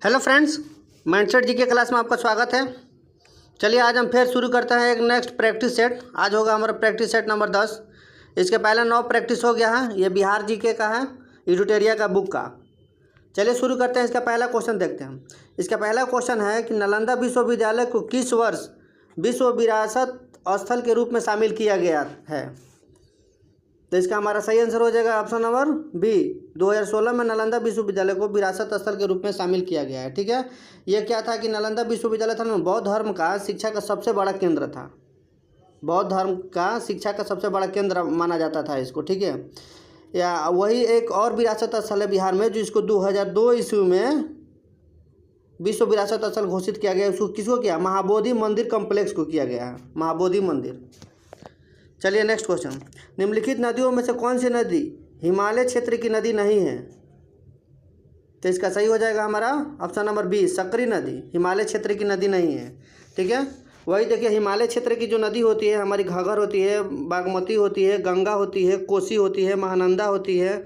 Hello friends, mindset जी के class में आपका स्वागत है। चलिए आज हम फिर शुरू करते हैं एक नेक्स्ट प्रैक्टिस सेट। आज होगा हमारा प्रैक्टिस सेट नंबर 10। इसके पहले 9 प्रैक्टिस हो गया है। ये बिहार जी के का है, एडुटेरिया का बुक का। चलिए शुरू करते हैं। इसका पहला क्वेश्चन देखते हैं। इसका पहला क्वेश्चन है कि नालंदा विश्वविद्यालय को किस वर्ष विश्व विरासत स्थल के रूप में शामिल किया गया है? तो इसका हमारा सही आंसर हो जाएगा ऑप्शन नंबर बी। 2016 में नालंदा विश्वविद्यालय को विरासत स्थल के रूप में शामिल किया गया है। ठीक है, ये क्या था कि नालंदा विश्वविद्यालय था ना, बौद्ध धर्म का शिक्षा का सबसे बड़ा केंद्र था। बौद्ध धर्म का शिक्षा का सबसे बड़ा केंद्र माना जाता था इसको। ठीक है, या वही एक और विरासत स्थल है बिहार में, जो इसको 2002 ईस्वी में विश्व विरासत स्थल घोषित किया गया। उसको किसको किया? महाबोधि मंदिर कॉम्प्लेक्स को किया गया है, महाबोधि मंदिर। चलिए नेक्स्ट क्वेश्चन। निम्नलिखित नदियों में से कौन सी नदी हिमालय क्षेत्र की नदी नहीं है? तो इसका सही हो जाएगा हमारा ऑप्शन नंबर बी, सकरी नदी हिमालय क्षेत्र की नदी नहीं है। ठीक है, वही देखिए हिमालय क्षेत्र की जो नदी होती है हमारी घाघर होती है, बागमती होती है, गंगा होती है, कोसी होती है, महानंदा होती है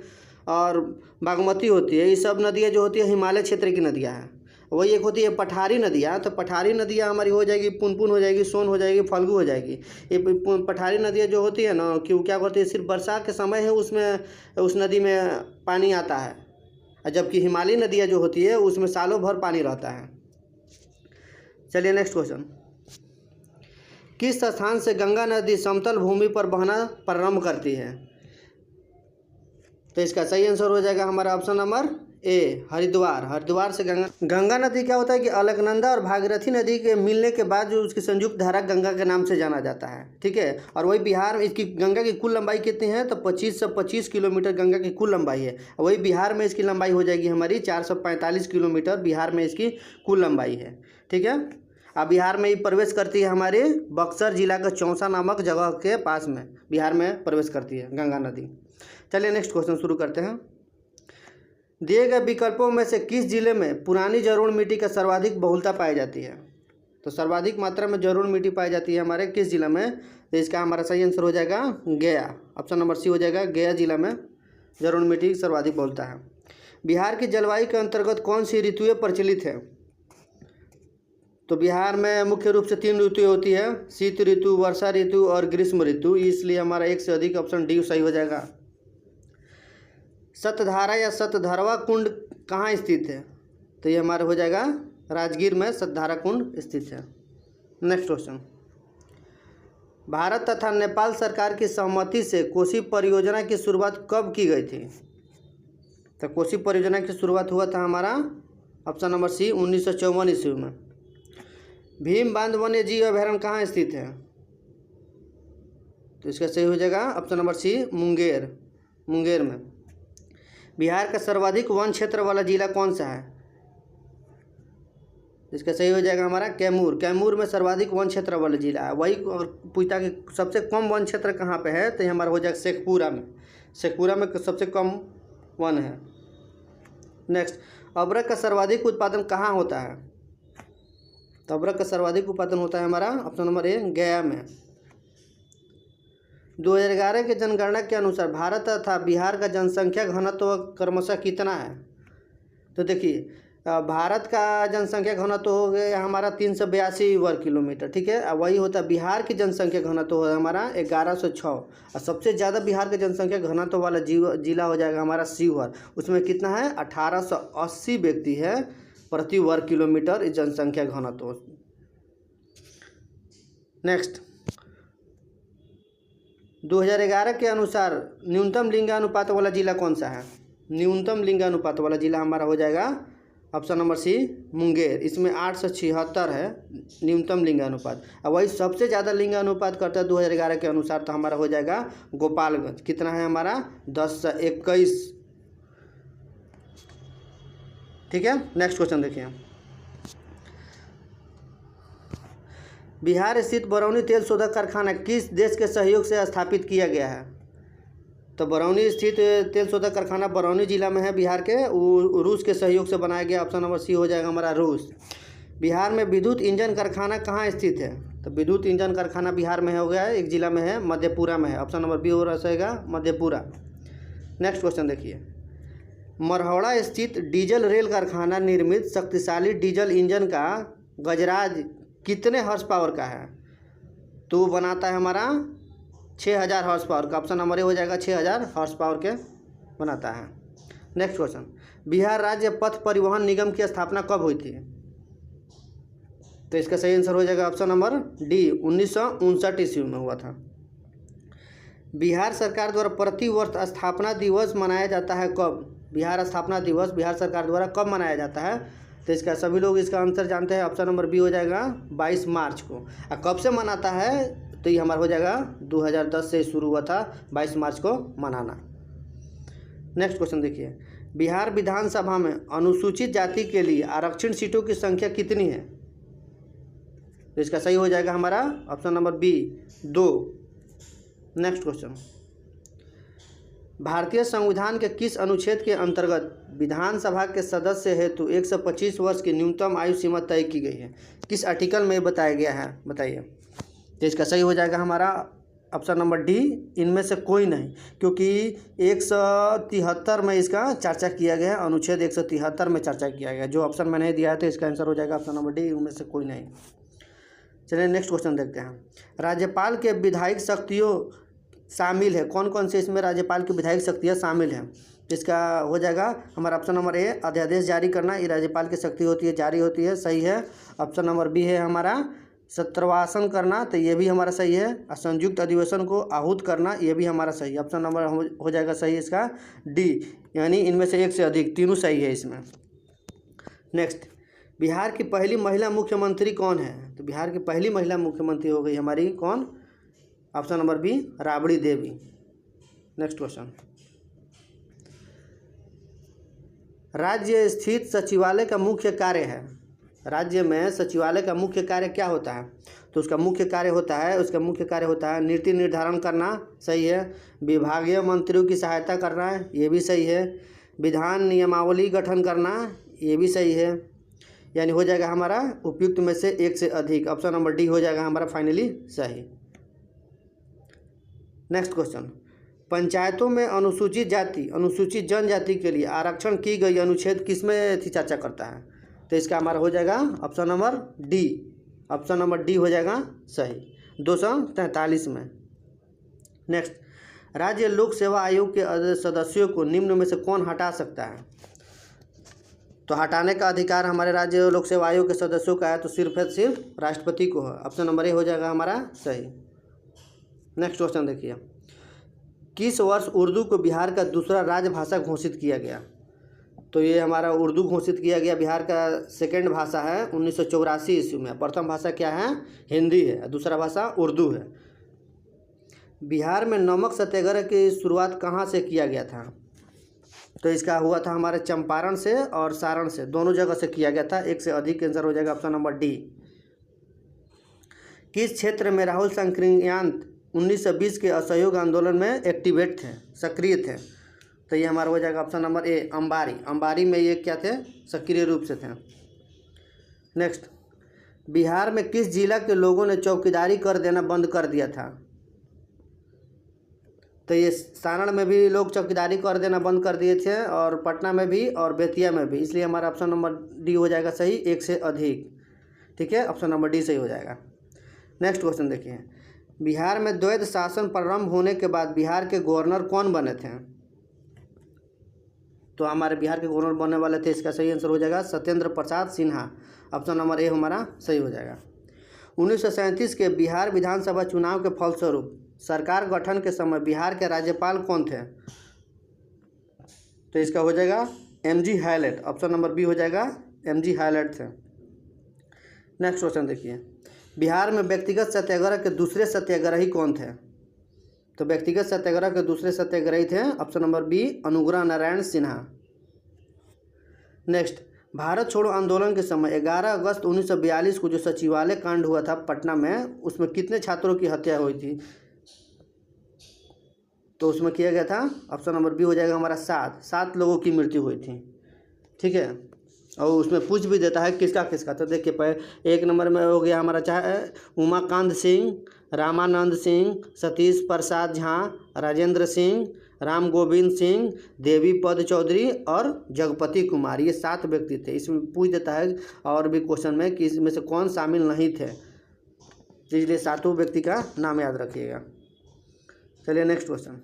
और बागमती होती है। ये सब नदियाँ जो होती है हिमालय क्षेत्र की नदियाँ हैं। वही एक होती है पठारी नदियाँ। तो पठारी नदियाँ हमारी हो जाएगी पुनपुन हो जाएगी, सोन हो जाएगी, फल्गु हो जाएगी। ये पठारी नदियाँ जो होती है ना, क्यों क्या करती है, सिर्फ बरसात के समय है उसमें उस नदी में पानी आता है, जबकि हिमालयी नदियाँ जो होती है उसमें सालों भर पानी रहता है। चलिए नेक्स्ट क्वेश्चन। किस स्थान से गंगा नदी समतल भूमि पर बहना प्रारंभ करती है? तो इसका सही आंसर हो जाएगा हमारा option number A, Haridwar. Haridwar से गंगा नदी क्या होता है कि अलकनंदा और भागीरथी नदी के मिलने के बाद जो उसकी संयुक्त धारा गंगा के नाम से जाना जाता है। ठीक है, और वही बिहार में इसकी गंगा की कुल लंबाई कितनी है? तो 25 किलोमीटर गंगा की कुल लंबाई है। वही बिहार में इसकी लंबाई हो जाएगी हमारी 445 किलोमीटर। बिहार में इसकी कुल लंबाई है। ठीक है, अब बिहार में ये प्रवेश करती है हमारे बक्सर जिला का चौसा नामक जगह के पास में बिहार में प्रवेश करती है गंगा नदी। चलिए नेक्स्ट क्वेश्चन शुरू करते हैं। दिए गए विकल्पों में से किस जिले में पुरानी जलोढ़ मिट्टी का सर्वाधिक बहुलता पाई जाती है? तो सर्वाधिक मात्रा में जलोढ़ मिट्टी पाई जाती है हमारे किस जिला में? तो इसका हमारा सही आंसर हो जाएगा गया। ऑप्शन नंबर सी हो जाएगा, गया जिला में जलोढ़ मिट्टी की सर्वाधिक बहुलता है। बिहार की जलवायु के अंतर्गत कौन सी ऋतुएं प्रचलित है? तो बिहार में मुख्य रूप से 3 ऋतुएं होती है, शीत ऋतु, वर्षा ऋतु और ग्रीष्म ऋतु। इसलिए हमारा एक से अधिक ऑप्शन डी सही हो जाएगा। सतधारा या सतधरवा कुंड कहाँ स्थित है? तो ये हमारा हो जाएगा राजगीर में सतधारा कुंड स्थित है। Next question. भारत तथा नेपाल सरकार की सहमति से कोसी परियोजना की शुरुआत कब की गई थी? तो कोसी परियोजना की शुरुआत हुआ था हमारा ऑप्शन नंबर सी 1954 ईस्वी में। भीम बांध वन्य जीव अभयारण्य कहाँ स्थित है? तो इसका सही हो जाएगा ऑप्शन नंबर सी मुंगेर में। बिहार का सर्वाधिक वन क्षेत्र वाला जिला कौन सा है? इसका सही हो जाएगा हमारा कैमूर में सर्वाधिक वन क्षेत्र वाला जिला है। वही पूछता कि सबसे कम वन क्षेत्र कहाँ पे है, तो ये हमारा हो जाएगा शेखपुरा में सबसे कम वन है। नेक्स्ट, अबरक का सर्वाधिक उत्पादन कहाँ होता है? तो अबरक का सर्वाधिक उत्पादन होता है हमारा ऑप्शन नंबर ए, गया में। 2011 के जनगणना के अनुसार भारत तथा बिहार का जनसंख्या घनत्व क्रमशः कितना है? तो देखिए भारत का जनसंख्या घनत्व हो गया हमारा 382 वर्ग किलोमीटर। ठीक है, वही होता है बिहार की जनसंख्या घनत्व हो हमारा 1106। और सबसे ज़्यादा बिहार के जनसंख्या घनत्व वाला जिला हो जाएगा हमारा शिवहर। उसमें कितना है? 1880 व्यक्ति है प्रति वर्ग किलोमीटर इस जनसंख्या घनत्व। नेक्स्ट, 2011 के अनुसार न्यूनतम लिंगानुपात वाला जिला कौन सा है? न्यूनतम लिंगानुपात वाला जिला हमारा हो जाएगा ऑप्शन नंबर सी, मुंगेर। इसमें 876 है न्यूनतम लिंगानुपात। और वही सबसे ज़्यादा लिंगानुपात करता है 2011 के अनुसार, तो हमारा हो जाएगा गोपालगंज। कितना है हमारा? 10 से 21। ठीक है, नेक्स्ट क्वेश्चन देखिए। बिहार स्थित बरौनी तेल शोधक कारखाना किस देश के सहयोग से स्थापित किया गया है? तो बरौनी स्थित तेल शोधक कारखाना बरौनी जिला में है बिहार के, रूस के सहयोग से बनाया गया। ऑप्शन नंबर सी हो जाएगा हमारा रूस। बिहार में विद्युत इंजन कारखाना कहाँ स्थित है? तो विद्युत इंजन कारखाना बिहार में हो गया है, एक जिला में है, मधेपुरा में है। ऑप्शन नंबर बी हो रहेगा मधेपुरा। नेक्स्ट क्वेश्चन देखिए। मरहौड़ा स्थित डीजल रेल कारखाना निर्मित शक्तिशाली डीजल इंजन का गजराज कितने हॉर्स पावर का है? तो वो बनाता है हमारा 6000 हॉर्स पावर का। ऑप्शन नंबर ए हो जाएगा 6000 हॉर्स पावर के बनाता है। नेक्स्ट क्वेश्चन, बिहार राज्य पथ परिवहन निगम की स्थापना कब हुई थी? तो इसका सही आंसर हो जाएगा ऑप्शन नंबर डी, 1959 ईस्वी में हुआ था। बिहार सरकार द्वारा प्रति वर्ष स्थापना दिवस मनाया जाता है कब? बिहार स्थापना दिवस बिहार सरकार द्वारा कब मनाया जाता है? तो इसका सभी लोग इसका आंसर जानते हैं। ऑप्शन नंबर बी हो जाएगा 22 मार्च को। और कब से मनाता है? तो ये हमारा हो जाएगा 2010 से शुरू हुआ था 22 मार्च को मनाना। नेक्स्ट क्वेश्चन देखिए, बिहार विधानसभा में अनुसूचित जाति के लिए आरक्षण सीटों की संख्या कितनी है? तो इसका सही हो जाएगा हमारा option number B, 2। Next question, भारतीय संविधान के किस अनुच्छेद के अंतर्गत विधानसभा के सदस्य हेतु 125 वर्ष की न्यूनतम आयु सीमा तय की गई है? किस आर्टिकल में बताया गया है, बताइए। तो इसका सही हो जाएगा हमारा ऑप्शन नंबर डी, इनमें से कोई नहीं, क्योंकि 173 में इसका चर्चा किया गया है। अनुच्छेद 173 में चर्चा किया गया। जो ऑप्शन मैंने दिया है तो इसका आंसर हो जाएगा ऑप्शन नंबर डी, इनमें से कोई नहीं। चलिए नेक्स्ट क्वेश्चन देखते हैं। राज्यपाल के विधायिक शक्तियों शामिल है, कौन कौन से इसमें राज्यपाल की विधायिक शक्तियाँ शामिल हैं? इसका हो जाएगा हमारा ऑप्शन नंबर ए, अध्यादेश जारी करना, ये राज्यपाल की शक्ति होती है, जारी होती है, सही है। ऑप्शन नंबर बी है हमारा सत्रवासन करना, तो ये भी हमारा सही है। और संयुक्त अधिवेशन को आहूत करना, ये भी हमारा सही है। ऑप्शन नंबर हो जाएगा सही इसका डी, यानी इनमें से एक से अधिक, तीनों सही है इसमें। नेक्स्ट, बिहार की पहली महिला मुख्यमंत्री कौन है? तो बिहार की पहली महिला मुख्यमंत्री हो गई हमारी कौन? Option number B, Rabri Devi. Next question, राज्य स्थित सचिवालय का मुख्य कार्य है। राज्य में सचिवालय का मुख्य कार्य क्या होता है? तो उसका मुख्य कार्य होता है नीति निर्धारण करना, सही है। विभागीय मंत्रियों की सहायता करना, ये भी सही है। विधान नियमावली गठन करना, ये भी सही है। यानी हो जाएगा हमारा उपयुक्त में से एक से अधिक। ऑप्शन नंबर डी हो जाएगा हमारा फाइनली सही। नेक्स्ट क्वेश्चन, पंचायतों में अनुसूचित जनजाति के लिए आरक्षण की गई अनुच्छेद किसमें थी चर्चा करता है? तो इसका हमारा हो जाएगा option number D, option number D हो जाएगा सही, 243 में। नेक्स्ट, राज्य लोक सेवा आयोग के सदस्यों को निम्न में से कौन हटा सकता है? तो हटाने का अधिकार हमारे राज्य लोक सेवा आयोग के सदस्यों का है, तो सिर्फ राष्ट्रपति को है। ऑप्शन नंबर ए हो जाएगा हमारा सही। नेक्स्ट क्वेश्चन देखिए, किस वर्ष उर्दू को बिहार का दूसरा राजभाषा घोषित किया गया? तो ये हमारा उर्दू घोषित किया गया, बिहार का सेकंड भाषा है 1984 ईस्वी में। प्रथम भाषा क्या है? हिंदी है, दूसरा भाषा उर्दू है। बिहार में नमक सत्याग्रह की शुरुआत कहाँ से किया गया था? तो इसका हुआ था हमारे चंपारण से और सारण से, दोनों जगह से किया गया था। एक से अधिक आंसर हो जाएगा ऑप्शन नंबर डी। किस क्षेत्र में राहुल सांकृत्यायन 1920 के असहयोग आंदोलन में एक्टिवेट थे, सक्रिय थे? तो ये हमारा हो जाएगा ऑप्शन नंबर ए, अंबारी में ये क्या थे? सक्रिय रूप से थे। नेक्स्ट, बिहार में किस जिला के लोगों ने चौकीदारी कर देना बंद कर दिया था? तो ये सारण में भी लोग चौकीदारी कर देना बंद कर दिए थे, और पटना में भी और बेतिया में भी, इसलिए हमारा ऑप्शन नंबर डी हो जाएगा सही, एक से अधिक। ठीक है, ऑप्शन नंबर डी सही हो जाएगा। नेक्स्ट क्वेश्चन देखिए, बिहार में द्वैध शासन प्रारंभ होने के बाद बिहार के गवर्नर कौन बने थे? तो हमारे बिहार के गवर्नर बनने वाले थे, इसका सही आंसर हो जाएगा Satyendra Prasad Sinha. Option number A हमारा सही हो जाएगा। 1937 के बिहार विधानसभा चुनाव के फलस्वरूप सरकार गठन के समय बिहार के राज्यपाल कौन थे? तो इसका हो जाएगा MG Hallett. Option number B हो जाएगा एमजी हैलेट थे। नेक्स्ट क्वेश्चन देखिए, बिहार में व्यक्तिगत सत्याग्रह के दूसरे सत्याग्रही कौन थे? तो व्यक्तिगत सत्याग्रह के दूसरे सत्याग्रही थे option number B, Anugrah Narayan Sinha. Next, Bharat छोड़ो आंदोलन के समय 11 अगस्त 1942 को जो सचिवालय कांड हुआ था पटना में, उसमें कितने छात्रों की हत्या हुई थी? तो उसमें किया गया था ऑप्शन नंबर बी हो जाएगा हमारा 7 लोगों की मृत्यु हुई थी। ठीक है, और उसमें पूछ भी देता है किसका किसका। तो देखिए, पहले 1 नंबर में हो गया हमारा चाहे उमाकांत सिंह, रामानंद सिंह, सतीश प्रसाद झा, राजेंद्र सिंह राम गोविंद सिंह, देवी पद चौधरी और जगपति कुमार, ये 7 व्यक्ति थे। इसमें पूछ देता है और भी क्वेश्चन में कि इसमें से कौन शामिल नहीं थे, इसलिए 7 व्यक्ति का नाम याद रखिएगा। चलिए नेक्स्ट क्वेश्चन,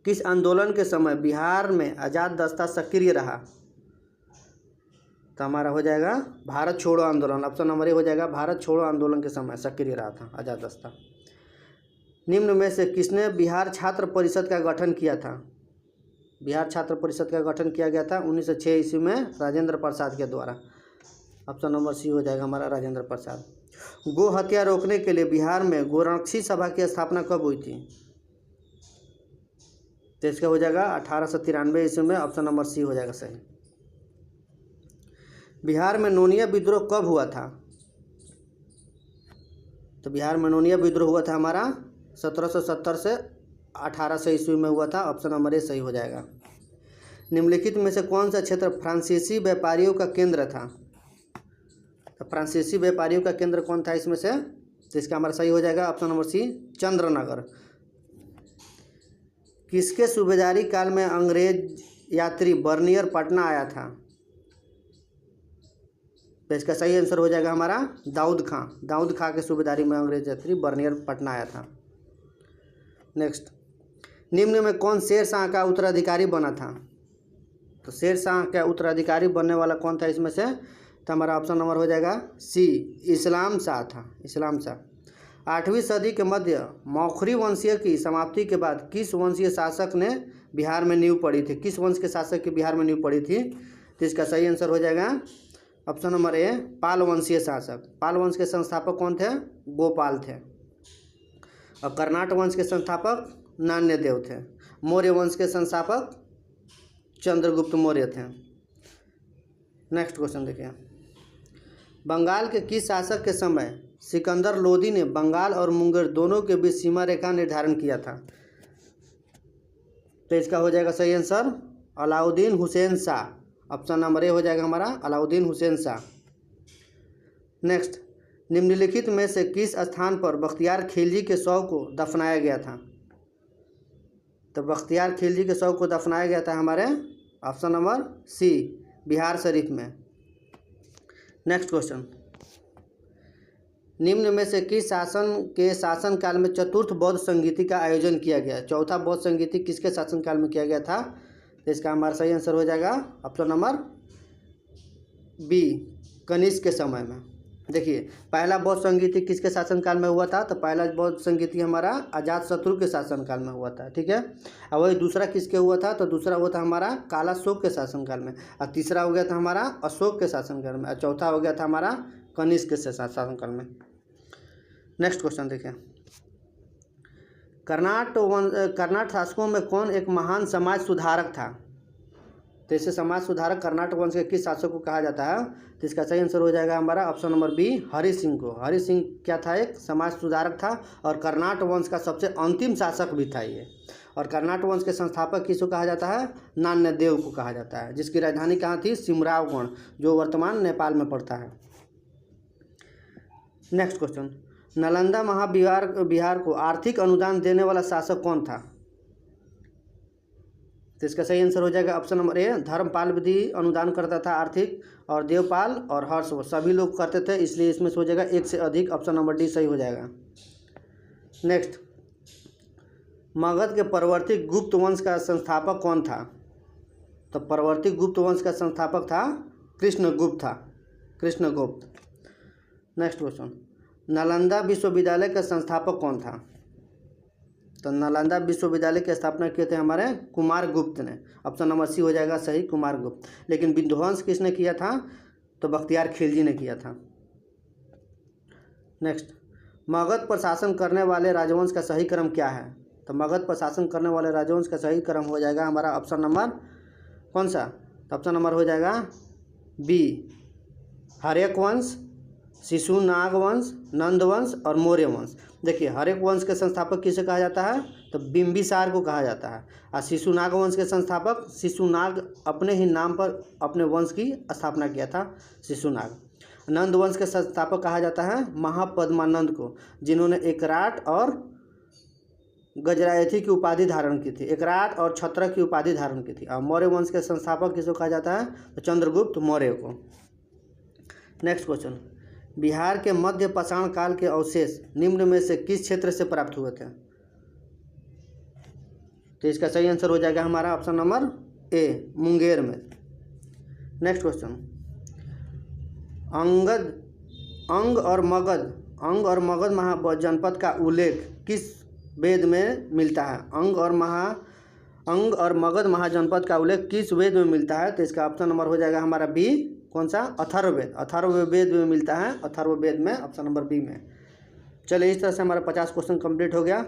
किस आंदोलन के समय बिहार में आज़ाद दस्ता सक्रिय रहा? तो हमारा हो जाएगा भारत छोड़ो आंदोलन। ऑप्शन नंबर ए हो जाएगा, भारत छोड़ो आंदोलन के समय सक्रिय रहा था आज़ाद दस्ता। निम्न में से किसने बिहार छात्र परिषद का गठन किया था? बिहार छात्र परिषद का गठन किया गया था 1906 ईस्वी में राजेंद्र प्रसाद के द्वारा। ऑप्शन नंबर सी हो जाएगा हमारा, राजेंद्र प्रसाद। गो हत्या रोकने के लिए बिहार में गोरक्षी सभा की स्थापना कब हुई थी? तो इसका हो जाएगा 1893 ईस्वी में। ऑप्शन नंबर सी हो जाएगा सही। बिहार में नोनिया विद्रोह कब हुआ था? तो बिहार में नोनिया विद्रोह हुआ था हमारा 1770 से 1800 ईस्वी में हुआ था। ऑप्शन नंबर ए सही हो जाएगा। निम्नलिखित में से कौन सा क्षेत्र फ्रांसीसी व्यापारियों का केंद्र था? तो फ्रांसीसी व्यापारियों का केंद्र कौन था इसमें से? तो इसका हमारा सही हो जाएगा ऑप्शन नंबर सी, चंद्रनगर। किसके सूबेदारी काल में अंग्रेज यात्री बर्नियर पटना आया था? तो इसका सही आंसर हो जाएगा हमारा दाऊद खां। दाऊद खां के सूबेदारी में अंग्रेज यात्री बर्नियर पटना आया था। नेक्स्ट, निम्न में कौन शेर शाह का उत्तराधिकारी बना था? तो शेर शाह का उत्तराधिकारी बनने वाला कौन था इसमें से? तो हमारा ऑप्शन नंबर हो जाएगा सी, इस्लाम शाह था, इस्लाम शाह। 8वीं सदी के मध्य मौखरी वंशीय की समाप्ति के बाद किस वंशीय शासक ने बिहार में नींव पड़ी थी? किस वंश के शासक की बिहार में नींव पड़ी थी? तो इसका सही आंसर हो जाएगा ऑप्शन नंबर ए, पाल वंशीय शासक। पाल वंश के संस्थापक कौन थे? गोपाल थे। और कर्नाट वंश के संस्थापक नान्यदेव थे। मौर्य वंश के संस्थापक चंद्रगुप्त मौर्य थे। नेक्स्ट क्वेश्चन देखिए, बंगाल के किस शासक के समय सिकंदर लोदी ने बंगाल और मुंगेर दोनों के बीच सीमा रेखा निर्धारण किया था? तो इसका हो जाएगा सही answer Alauddin Hussain Shah. Option number A हो जाएगा हमारा, अलाउद्दीन हुसैन शाह। नेक्स्ट, निम्नलिखित में से किस स्थान पर बख्तियार खिलजी के शव को दफनाया गया था? तो बख्तियार खिलजी के शव को दफनाया गया था हमारे option number C, Bihar Sharif में। नेक्स्ट क्वेश्चन, निम्न में से किस शासनकाल में चतुर्थ बौद्ध संगीति का आयोजन किया गया? चौथा बौद्ध संगीति किसके शासनकाल में किया गया था? तो इसका हमारा सही आंसर हो जाएगा ऑप्शन नंबर बी, कनिष्क के समय में। देखिए, पहला बौद्ध संगीति किसके शासनकाल में हुआ था? तो पहला बौद्ध संगीति हमारा अजातशत्रु के शासनकाल में हुआ था, ठीक है। और वही दूसरा किसके हुआ था? तो दूसरा हुआ था हमारा कालाशोक के शासनकाल में। और तीसरा हो गया था हमारा अशोक के शासनकाल में। और चौथा हो गया था हमारा कनिष्क के शासनकाल में। नेक्स्ट क्वेश्चन देखिए, कर्नाट शासकों में कौन एक महान समाज सुधारक था? तो इसे समाज सुधारक कर्नाटक वंश के किस शासक को कहा जाता है? तो इसका सही आंसर हो जाएगा हमारा option number B, Hari Singh को। हरि सिंह क्या था? एक समाज सुधारक था और कर्नाटक वंश का सबसे अंतिम शासक भी था ये। और कर्नाटक वंश के संस्थापक किसको कहा जाता है? नान्यदेव को कहा जाता है, जिसकी राजधानी कहाँ थी? सिमरावगढ़, जो वर्तमान नेपाल में पड़ता है। नेक्स्ट क्वेश्चन, नालंदा बिहार को आर्थिक अनुदान देने वाला शासक कौन था? तो इसका सही आंसर हो जाएगा ऑप्शन नंबर ए, धर्मपाल विधि अनुदान करता था आर्थिक, और देवपाल और हर्ष सभी लोग करते थे, इसलिए इसमें से हो जाएगा एक से अधिक। ऑप्शन नंबर डी सही हो जाएगा। नेक्स्ट, मगध के परवर्ती गुप्त वंश का संस्थापक कौन था? तो परवर्ती गुप्त वंश का संस्थापक था कृष्णगुप्त था, कृष्णगुप्त। नेक्स्ट क्वेश्चन, नालंदा विश्वविद्यालय का संस्थापक कौन था? तो नालंदा विश्वविद्यालय की स्थापना किए थे हमारे कुमार गुप्त ने। ऑप्शन नंबर सी हो जाएगा सही, कुमार गुप्त। लेकिन विध्वंस किसने किया था? तो बख्तियार खिलजी ने किया था। नेक्स्ट, मगध पर शासन करने वाले राजवंश का सही क्रम क्या है? तो मगध पर शासन करने वाले राजवंश का सही क्रम हो जाएगा हमारा ऑप्शन नंबर कौन सा? तो ऑप्शन नंबर हो जाएगा बी, हर्यक वंश, शिशुनाग वंश, नंद वंश और मौर्य वंश। देखिए, हर्यक वंश के संस्थापक किसे कहा जाता है? तो बिंबिसार को कहा जाता है। और शिशुनाग वंश के संस्थापक शिशुनाग अपने ही नाम पर अपने वंश की स्थापना किया था, शिशुनाग। नंद वंश के संस्थापक कहा जाता है महापद्मानंद को, जिन्होंने एकराट और गजरायथी की उपाधि धारण की थी, एकरात और छत्रक की उपाधि धारण की थी। और मौर्य वंश के संस्थापक किसको कहा जाता है? तो चंद्रगुप्त मौर्य को। नेक्स्ट क्वेश्चन, बिहार के मध्य पाषाण काल के अवशेष निम्न में से किस क्षेत्र से प्राप्त हुए थे? तो इसका सही आंसर हो जाएगा हमारा ऑप्शन नंबर ए, मुंगेर में। नेक्स्ट क्वेश्चन, अंग और मगध जनपद का उल्लेख किस वेद में मिलता है? अंग और मगध महाजनपद का उल्लेख किस वेद में मिलता है? तो इसका ऑप्शन नंबर हो जाएगा हमारा बी, कौन सा? अथर्ववेद। अथर्ववेद में मिलता है, अथर्ववेद में, ऑप्शन नंबर बी में। चलिए, इस तरह से हमारा 50 क्वेश्चन कंप्लीट हो गया।